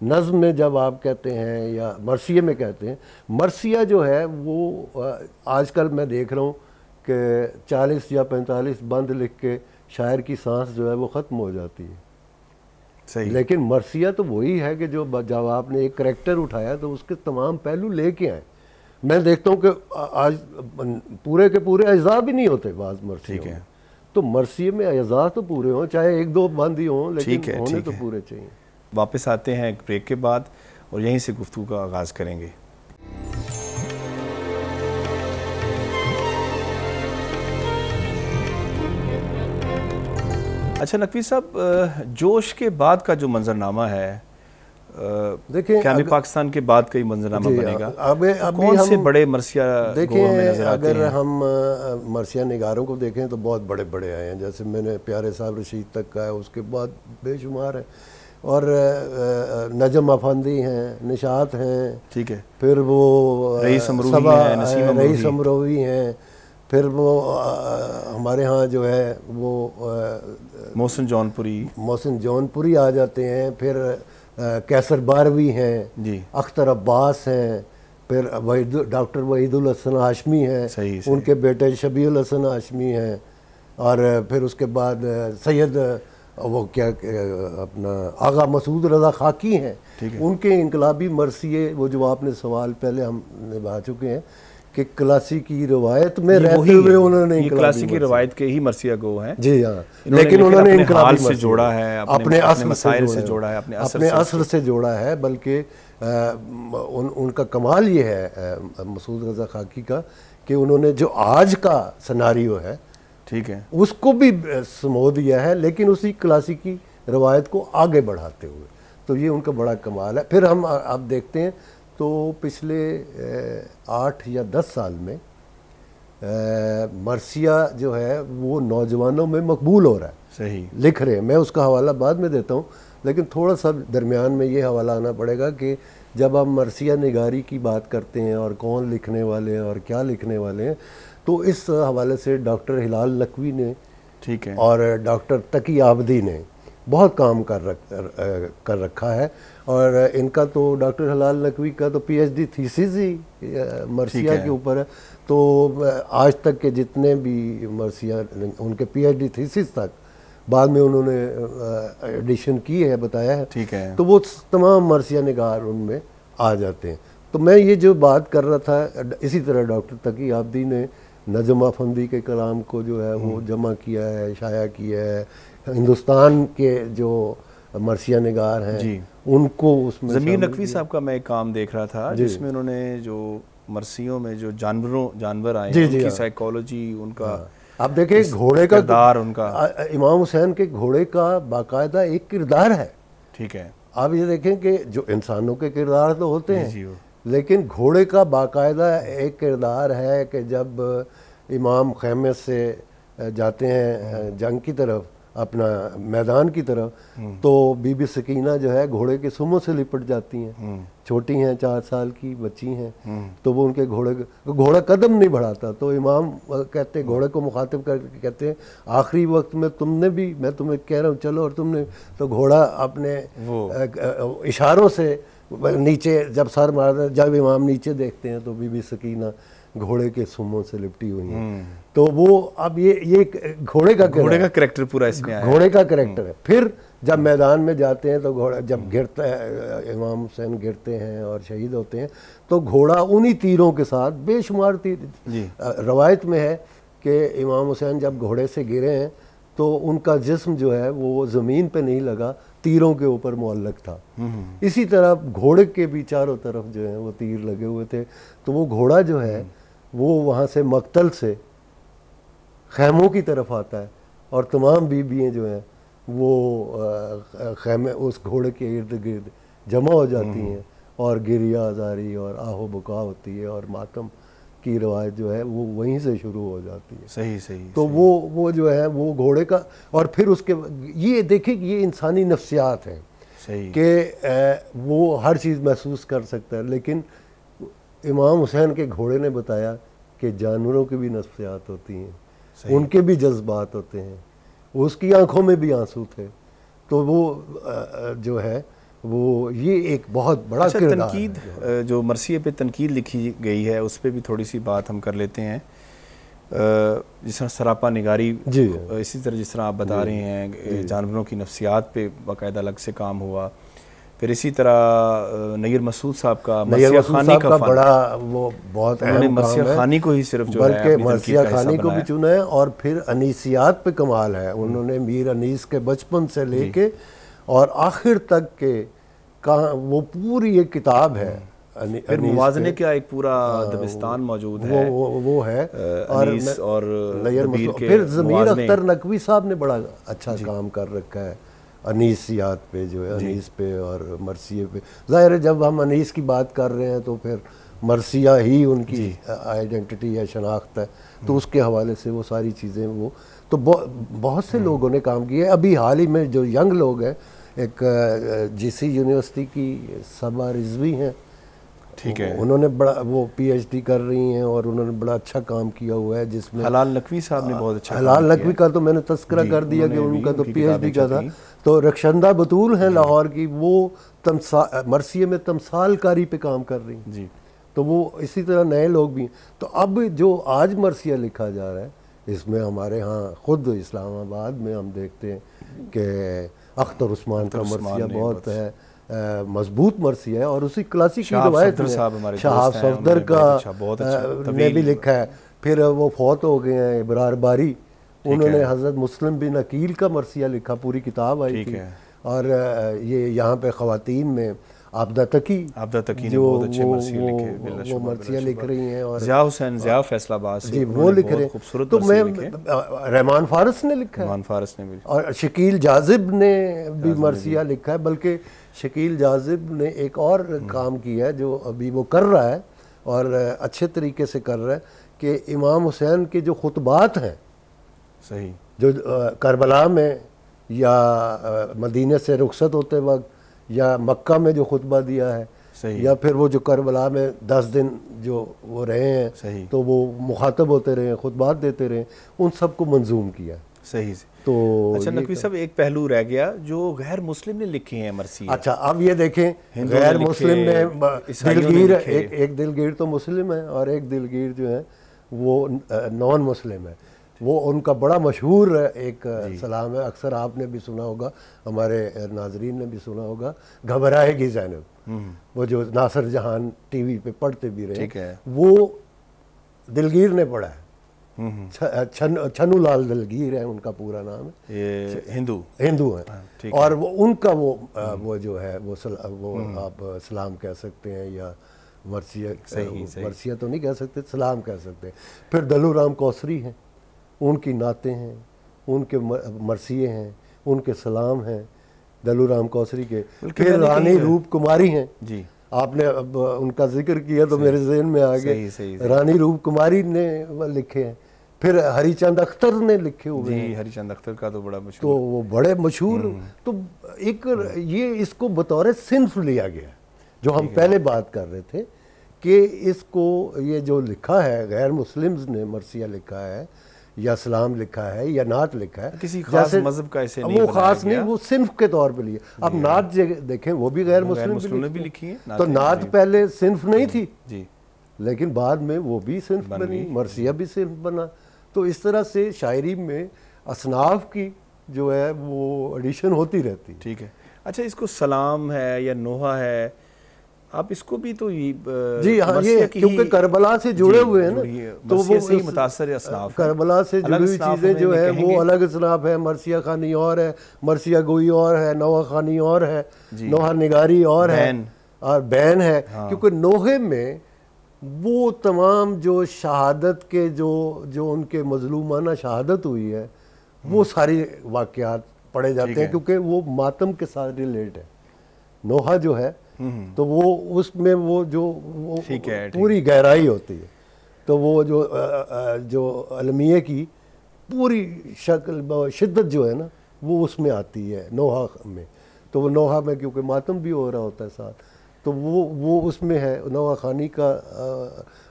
नज़्म में। जब आप कहते हैं या मरसिये में कहते हैं, मरसिया जो है वो आजकल मैं देख रहा हूँ कि 40 या 45 बंद लिख के शायर की सांस जो है वो ख़त्म हो जाती है। सही। लेकिन मरसिया तो वही है कि जो जब आपने एक करैक्टर उठाया तो उसके तमाम पहलू लेके आए। मैं देखता हूँ कि आज पूरे के पूरे अज़ा भी नहीं होते बाज़ मरसियों में, तो मरसिये में अज़ा तो पूरे हों, चाहे एक दो बंद ही हों, लेकिन होने तो पूरे चाहिए। वापस आते हैं एक ब्रेक के बाद और यहीं से गुफ्तगू का आगाज़ करेंगे। अच्छा नकवी साहब, जोश के बाद का जो मंजरनामा है, देखिए क्या पाकिस्तान के बाद का ही मंजरनामा बनेगा? अभी कौन से बड़े मरसिया देखें, अगर हम मरसिया निगारों को देखें तो बहुत बड़े बड़े आए हैं, जैसे मैंने प्यारे साहब रशीद तक का है, उसके बाद बेशुमार है, और नजम अफंदी हैं, निशात हैं, ठीक है, फिर वो रईस अमरोवी हैं, फिर वो हमारे यहाँ जो है वो मोहसिन जौनपुरी आ जाते हैं, फिर कैसर बारवी हैं जी, अख्तर अब्बास हैं, फिर डॉक्टर वहीदुल हसन हाशमी हैं, उनके बेटे शबीउल हसन हाशमी हैं, और फिर उसके बाद सैयद वो क्या अपना आगा मसूद रज़ा खाकी हैं। उनके इनकलाबी मरसिये, वो जो आपने सवाल पहले हम निभा चुके हैं कि क्लासिकी रवायत में रहते हुए उन्होंने क्लासिकी रवायत के ही मरसिया गो हैं जी, हाँ, लेकिन उन्होंने इनकलाबी से जोड़ा है, अपने मसाइल से जोड़ा है, अपने असर से जोड़ा है। बल्कि उनका कमाल ये है मसूद रज़ा खाकी का कि उन्होंने जो आज का सिनारियो है, ठीक है, उसको भी समो दिया है, लेकिन उसी क्लासिकी रवायत को आगे बढ़ाते हुए, तो ये उनका बड़ा कमाल है। फिर हम आप देखते हैं तो पिछले 8 या 10 साल में मरसिया जो है वो नौजवानों में मकबूल हो रहा है, सही लिख रहे हैं। मैं उसका हवाला बाद में देता हूँ, लेकिन थोड़ा सा दरमियान में ये हवाला आना पड़ेगा कि जब आप मरसिया निगारी की बात करते हैं और कौन लिखने वाले हैं और क्या लिखने वाले हैं, तो इस हवाले से डॉक्टर हिलाल नकवी ने ठीक है और डॉक्टर तकी आबदी ने बहुत काम कर रखा है। और इनका तो डॉक्टर हिलाल नकवी का तो पीएचडी थीसिस ही मर्सिया के ऊपर है। तो आज तक के जितने भी मर्सिया उनके पीएचडी थीसिस तक बाद में उन्होंने एडिशन की है, बताया है, ठीक है, तो वो तमाम मर्सिया निगार उनमें आ जाते हैं। तो मैं ये जो बात कर रहा था, इसी तरह डॉक्टर तकी आबदी ने नजम अफंदी के कलाम को जो है वो जमा किया है, शाया किया है। हिंदुस्तान के जो मर्सिया निगार हैं उनको उसमें ज़मीर नकवी साहब का मैं एक काम देख रहा था जिसमें उन्होंने जो मर्सियों में जो जानवर आए हैं उनकी साइकोलॉजी, उनका आप देखें घोड़े का किरदार, उनका इमाम हुसैन के घोड़े का बाकायदा एक किरदार है। ठीक है, आप ये देखें कि जो इंसानों के किरदार तो होते हैं लेकिन घोड़े का बाकायदा एक किरदार है कि जब इमाम खेमे से जाते हैं जंग की तरफ, अपना मैदान की तरफ, तो बीबी सकीना जो है घोड़े के सुमों से लिपट जाती हैं, छोटी हैं, 4 साल की बच्ची हैं, तो वो उनके घोड़ा कदम नहीं बढ़ाता। तो इमाम कहते घोड़े को मुखातिब करके कहते हैं आखिरी वक्त में तुमने भी, मैं तुम्हें कह रहा हूँ चलो, और तुमने, तो घोड़ा अपने इशारों से नीचे जब सर मारता, जब इमाम नीचे देखते हैं तो बीबी सकीना घोड़े के सुमों से लिपटी हुई हैं। तो वो अब ये घोड़े का करैक्टर पूरा इसमें आया, घोड़े का करैक्टर है। फिर जब मैदान में जाते हैं तो घोड़ा जब गिरता है, इमाम हुसैन गिरते हैं और शहीद होते हैं, तो घोड़ा उन्हीं तीरों के साथ, बेशुमार तीर, रवायत में है कि इमाम हुसैन जब घोड़े से गिरे हैं तो उनका जिस्म जो है वो ज़मीन पे नहीं लगा, तीरों के ऊपर मुअल्लक था। इसी तरह घोड़े के भी चारों तरफ जो है वो तीर लगे हुए थे। तो वो घोड़ा जो है वो वहाँ से मक्तल से खैमों की तरफ आता है और तमाम बीबियाँ जो हैं वो खैमे उस घोड़े के इर्द गिर्द जमा हो जाती हैं और गिरिया आजारी और आहो बुका होती है और मातम की रवायत जो है वो वहीं से शुरू हो जाती है। सही सही। तो सही। वो जो है वो घोड़े का, और फिर उसके ये देखिए कि ये इंसानी नफ्सियात है कि वो हर चीज़ महसूस कर सकता है, लेकिन इमाम हुसैन के घोड़े ने बताया कि जानवरों की भी नफ्सियात होती हैं, उनके भी जज्बात होते हैं, उसकी आंखों में भी आंसू थे। तो वो जो है वो ये एक बहुत बड़ा तनकीद, जो मर्सिया पे तनकीद लिखी गई है उस पर भी थोड़ी सी बात हम कर लेते हैं। जिस तरह सरापा निगारी, इसी तरह जिस तरह आप बता रहे हैं जानवरों की नफ्सियात पे बाकायदा अलग से काम हुआ। फिर इसी तरह नय्यर मसूद साहब का मर्सिया खानी का बड़ा वो बहुत अहम मर्सिया खानी को ही सिर्फ जो बल्कि मर्सिया खानी को भी चुना है। और फिर अनीसियात पे कमाल है, उन्होंने मीर अनीस के बचपन से लेके और आखिर तक के कहाँ वो पूरी एक किताब है। फिर मुवाज़ने का एक पूरा दबिस्तान मौजूद है, वो है। और फिर ज़मीर अख्तर नकवी साहब ने बड़ा अच्छा काम कर रखा है अनीसियात पे, जो है अनीस पे और मर्सिया पे। ज़ाहिर है जब हम अनीस की बात कर रहे हैं तो फिर मर्सिया ही उनकी आइडेंटिटी है, शनाख्त है, तो उसके हवाले से वो सारी चीज़ें वो तो बहुत से लोगों ने काम किए। अभी हाल ही में जो यंग लोग हैं, एक जीसी यूनिवर्सिटी की सबा रिजवी हैं, ठीक है, उन्होंने बड़ा वो पीएचडी कर रही हैं और उन्होंने बड़ा अच्छा काम किया हुआ है, जिसमें हलाल नकवी साहब ने बहुत अच्छा हलाल नकवी का तो मैंने तस्करा कर दिया कि उनका तो पीएचडी का था। तो रक्षंदा बतूल हैं लाहौर की, वो मर्सिये में तमसालकारी पे काम कर रही हैं जी। तो वो इसी तरह नए लोग भी। तो अब जो आज मर्सिया लिखा जा रहा है, इसमें हमारे यहाँ खुद इस्लामाबाद में हम देखते हैं कि अख्तर उस्मान का मर्सिया बहुत है, मजबूत मर्सिया है। और उसी क्लासिक की रवायत में शाह सफदर का ने भी लिखा है। फिर वो फौत हो गए हैं इब्रार बारी, उन्होंने हज़रत मुस्लिम बिन अकील का मर्सिया लिखा, पूरी किताब आई थी। और ये यहाँ पे ख़वातीन में आबदा तकी जो वो मर्सिया लिख रही हैं, और ज़िया हुसैन ज़िया फैसलाबाद जी वो लिख रहे हैं। तो मैं रहमान फारस ने लिखा है, भी, और शकील जाजिब ने भी मर्सिया लिखा है। बल्कि शकील जाजिब ने एक और काम किया है जो अभी वो कर रहा है और अच्छे तरीके से कर रहा है, कि इमाम हुसैन के जो खुतबात हैं सही, जो करबला में या मदीने से रुखसत होते वक्त या मक्का में जो खुतबा दिया है, सही। या फिर वो जो करबला में 10 दिन जो वो रहे हैं, सही। तो वो मुखातब होते रहे, खुतबात देते रहे, उन सबको मंजूम किया। सही। तो अच्छा नकवी साहब, एक पहलू रह गया जो गैर मुस्लिम ने लिखे हैं मरसिया। अच्छा, अब ये देखें, गैर मुस्लिम ने दिलगीर, एक दिलगीर तो मुस्लिम है और एक दिलगीर जो है वो नॉन मुस्लिम है। वो उनका बड़ा मशहूर एक सलाम है, अक्सर आपने भी सुना होगा, हमारे नाजरीन ने भी सुना होगा, घबराएगी ज़ैनब, वो जो नासिर जहान टीवी पे पढ़ते भी रहे, वो दिलगीर ने पढ़ा है। छन्नू लाल दिलगीर है उनका पूरा नाम है, ये हिंदू हैं। और वो उनका वो जो है वो आप सलाम कह सकते हैं या मरसिया, मरसिया तो नहीं कह सकते, सलाम कह सकते हैं। फिर दलू राम कौसरी हैं, उनकी नाते हैं, उनके मरसिए हैं, उनके सलाम हैं दलू राम कौसरी के। फिर रानी रूप कुमारी हैं जी, आपने अब उनका जिक्र किया तो मेरे ज़हन में आ गए, रानी रूप कुमारी ने लिखे हैं। फिर हरिचंद अख्तर ने लिखे हुए हैं, हरिचंद अख्तर का तो बड़ा मशहूर, तो वो बड़े मशहूर। तो एक ये इसको बतौर सिन्फ लिया गया, जो हम पहले बात कर रहे थे कि इसको ये जो लिखा है गैर मुस्लिम्स ने मरसिया लिखा है या सलाम लिखा है या नात लिखा है, किसी खास मजहब का ऐसे नहीं, वो खास नहीं, वो सिन्फ के तौर पे लिए। अब नात देखें, वो भी गैर मुस्लिम ने भी लिखी है। तो नात पहले सिन्फ नहीं थी जी, लेकिन बाद में वो भी सिन्फ बनी, मरसिया भी सिन्फ बना। तो इस तरह से शायरी में असनाफ की जो है वो एडिशन होती रहती। ठीक है। अच्छा, इसको सलाम है या नोहा है, आप इसको भी तो जी हाँ, ये क्योंकि करबला से जुड़े हुए हैं ना, तो वो सही मुतासर असनाफ, करबला से जुड़ी हुई चीज़ें जो है वो अलग असनाफ है। मरसिया खानी और है, मरसिया गोई और है, नोहा खानी और है, नोहा निगारी और है, और बैन है। क्योंकि नोहे में वो तमाम जो शहादत के जो उनके मजलूमाना शहादत हुई है वो सारी वाक़यात पढ़े जाते हैं, क्योंकि वो मातम के साथ रिलेट है। नोहा जो है तो वो उसमें वो जो वो पूरी गहराई होती है, तो वो जो अलमिये की पूरी शक्ल शिद्दत जो है ना वो उसमें आती है नोहा में। तो वो नोहा में क्योंकि मातम भी हो रहा होता है साथ, तो वो उसमें है। नोहा खानी का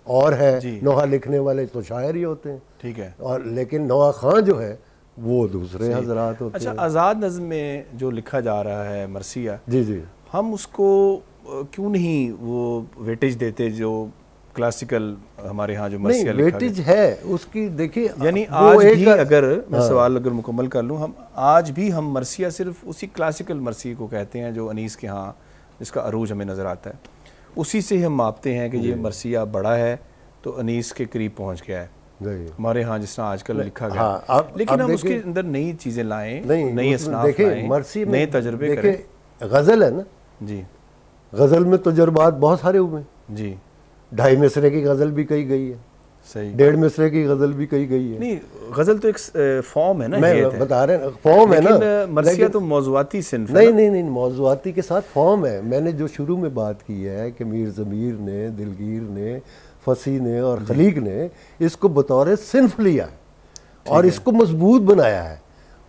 और है, नोहा लिखने वाले तो शायर ही होते हैं, ठीक है, और लेकिन नोहा खान जो है वो दूसरे हजरात होते हैं। अच्छा, आज़ाद नज़्म में जो लिखा जा रहा है मरसिया, जी जी, हम उसको क्यों नहीं वो वेटेज देते जो क्लासिकल हमारे यहाँ जो मरसिया लिखा वेटेज है उसकी? देखिए, यानी आज भी अगर मैं सवाल अगर मुकम्मल कर लूँ, हम आज भी हम मरसिया सिर्फ उसी क्लासिकल मरसिया को कहते हैं जो अनीस के यहाँ जिसका अरूज हमें नज़र आता है, उसी से हम मापते हैं कि ये मरसिया बड़ा है तो अनीस के करीब पहुँच गया है हमारे यहाँ जिस तरह आजकल लिखा गया। लेकिन हम उसके अंदर नई चीज़ें लाएँ, नई असनाफ लाएँ, नए तजर्बे करें। गज़ल है ना जी, गज़ल में तजुर्बात बहुत सारे हुए जी। 2.5 मिसरे की गज़ल भी कही गई है, सही, 1.5 मिसरे की गज़ल भी कही गई है। नहीं, गज़ल तो एक फॉर्म है ना, मैं बता रहे हैं फॉर्म है ना, मरसिया तो मौज़ूआती सिन्फ है। नहीं, मौज़ूआती के साथ फॉर्म है। मैंने जो शुरू में बात की है कि मीर ज़मीर ने, दिलगीर ने, फसी ने और खलीक ने इसको बतौर सिन्फ लिया है और इसको मजबूत बनाया है,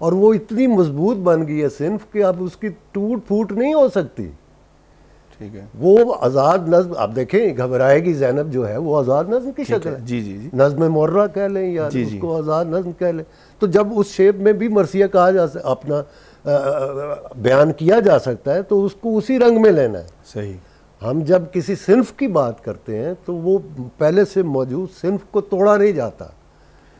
और वो इतनी मजबूत बन गई है सिन्फ कि अब उसकी टूट फूट नहीं हो सकती। ठीक है, वो आज़ाद नज़्म, आप देखें घबराएगी ज़ैनब जो है वो आज़ाद नज़्म की शक्ल है। जी जी जी, नज़्म मुर्रा कह लें या उसको आज़ाद नज़्म कह लें। तो जब उस शेप में भी मरसिया कहा जा अपना बयान किया जा सकता है तो उसको उसी रंग में लेना है। सही। हम जब किसी सिन्फ की बात करते हैं तो वो पहले से मौजूद सिन्फ को तोड़ा नहीं जाता,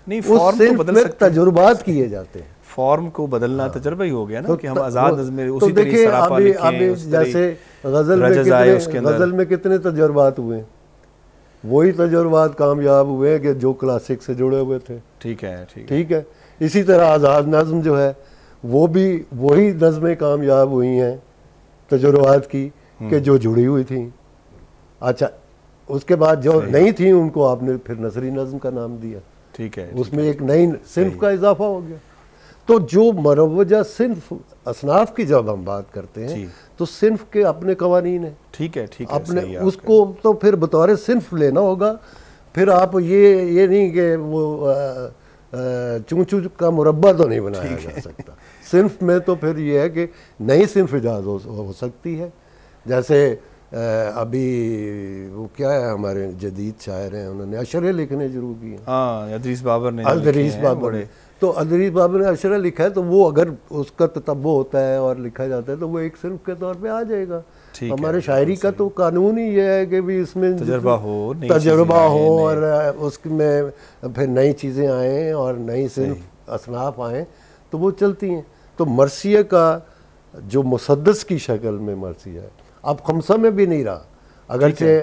नहीं, फॉर्म को बदल सकते हैं, तजुर्बात किए जाते हैं। फॉर्म को बदलना तजुर्बा ही हो गया ना, कि हम आज़ाद नज़्म में उसी तरीके से अभी जैसे गज़ल में कितने तजुर्बात हुए, वही तजुर्बात कामयाब हुए कि जो क्लासिक से जुड़े हुए थे। ठीक है, ठीक है। इसी तरह आज़ाद नज़्म जो है वो भी वही नज़में कामयाब हुई हैं तजुर्बात की कि जो जुड़ी हुई थी। अच्छा, उसके बाद जो नहीं थी उनको आपने फिर नसरी नज़्म का नाम दिया। ठीक है, उसमें एक नई सिन्फ का इजाफा हो गया। तो जो मरवजा सिन्फ असनाफ की जब हम बात करते हैं तो सिन्फ के अपने कवानीन है। ठीक है, अपने उसको तो फिर बतौर सिन्फ लेना होगा। फिर आप ये नहीं कि वो चूचू का मुरब्बा तो नहीं बनाया जा सकता। सिन्फ में तो फिर ये है कि नई सिन्फ इजाज़ हो सकती है। जैसे अभी वो क्या है, हमारे जदीद शायर हैं, उन्होंने अशरे लिखने शुरू किए। हाँ, अदरीस बाबर ने, अदरीस बाबर ने, तो अदरीस बाबर ने अशरा लिखा है, तो वो अगर उसका ततब्बो होता है और लिखा जाता है तो वो एक सिर्फ के तौर पे आ जाएगा। हमारे शायरी का तो कानून ही ये है कि भी इसमें तजर्बा हो और उसमें फिर नई चीज़ें आएँ और नई सिर्फ असनाफ आएँ तो वो चलती हैं। तो मरसिया का जो मुसद्दस की शक्ल में मरसिया है, अब खमसा में भी नहीं रहा, अगरचे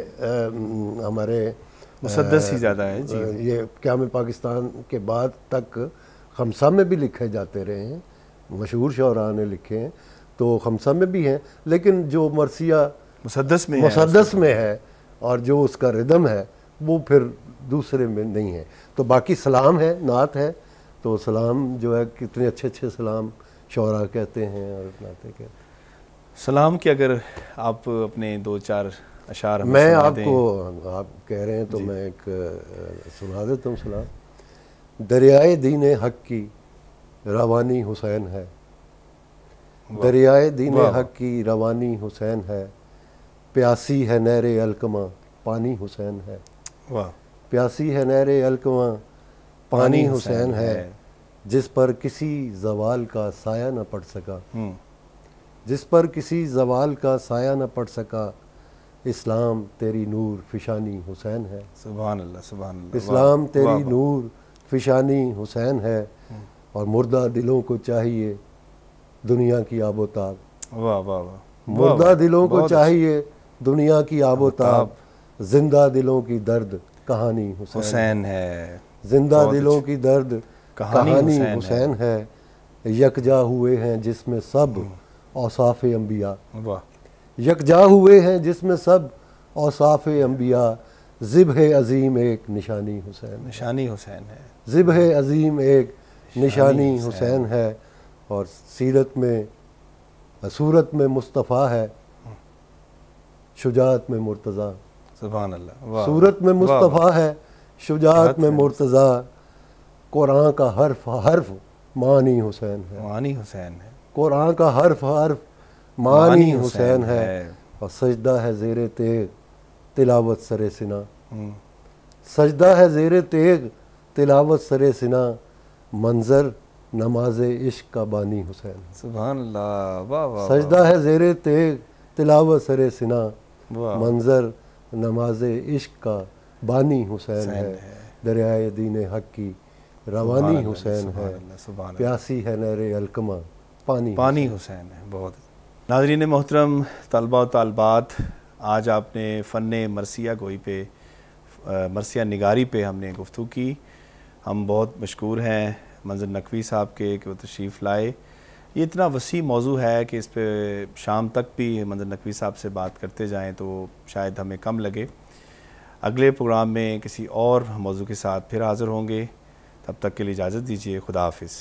हमारे मुसद्दस ही ज़्यादा है जी। ये क़याम पाकिस्तान के बाद तक खमसा में भी लिखे जाते रहे हैं, मशहूर शौरा ने लिखे हैं, तो खमसा में भी हैं, लेकिन जो मरसिया मुसद्दस में है और जो उसका रिदम है वो फिर दूसरे में नहीं है। तो बाकी सलाम है, नात है, तो सलाम जो है कितने अच्छे अच्छे सलाम शौरा कहते हैं और नाते कहते हैं। सलाम की अगर आप अपने 2-4 अशार मैं आपको, आप कह रहे हैं तो मैं एक सुना देता हूँ सलाम। दरियाए दीन हक की रवानी हुसैन है, दरियाए दीन हक की रवानी हुसैन है, प्यासी है नहरे अलकमा पानी हुसैन है, प्यासी है नहरे अलकमा पानी हुसैन है, जिस पर किसी जवाल का साया न पड़ सका, जिस पर किसी जवाल का साया न पड़ सका, इस्लाम तेरी नूर फिशानी हुसैन है। सुभान अल्लाह, सुभान अल्लाह। इस्लाम तेरी नूर फिशानी हुसैन है, और मुर्दा दिलों को चाहिए दुनिया की आबोताब। वाह वाह वाह। मुर्दा दिलों को चाहिए दुनिया की आबोताब, जिंदा दिलों की दर्द कहानी हुसैन है, जिंदा दिलों की दर्द कहानी हुसैन है, यकजा हुए हैं जिसमें सब औसाफ अंबिया, यकजा हुए हैं जिसमें सब औसाफ अंबिया, ज़िब्ह अजीम एक निशानी हुसैन, निशानी हुसैन है, ज़िब्ह अजीम एक निशानी हुसैन है, और सीरत में सूरत में मुस्तफ़ा है, शुजात में मुर्तज़ा। सुभान अल्लाह। सूरत में मुस्तफ़ा है, शुजात में मुर्तज़ा, कुरान का हर्फ हर्फ मानी हुसैन है, मानी हुसैन है, कुरान का हर्फ हर्फ मानी हुसैन है, और सजदा है ज़ेरे तेग तिलावत सरे सिना, सजदा है ज़ेरे तेग तिलावत सरे सिना, मंजर नमाज इश्क का बानी हुसैन। सुभान अल्लाह। वाह वाह। सजदा है ज़ेरे तेग तिलावत सरे सिना, मंजर नमाज इश्क का बानी हुसैन है, दरियाए दीन हक की रवानी हुसैन है, प्यासी है नहरे अलकमा पानी हुसैन है। बहुत नाज़रीन मोहतरम, तलबा व तालबात, आज आपने फ़न मरसिया गोई पे, मरसिया निगारी पे हमने गुफ्तगू की। हम बहुत मशकूर हैं मंज़र नकवी साहब के कि वो तशरीफ़ लाए। ये इतना वसी मौजू है कि इस पर शाम तक भी मंज़र नकवी साहब से बात करते जाएं तो शायद हमें कम लगे। अगले प्रोग्राम में किसी और मौजू के साथ फिर हाज़िर होंगे, तब तक के लिए इजाज़त दीजिए। खुदा हाफ़िज़।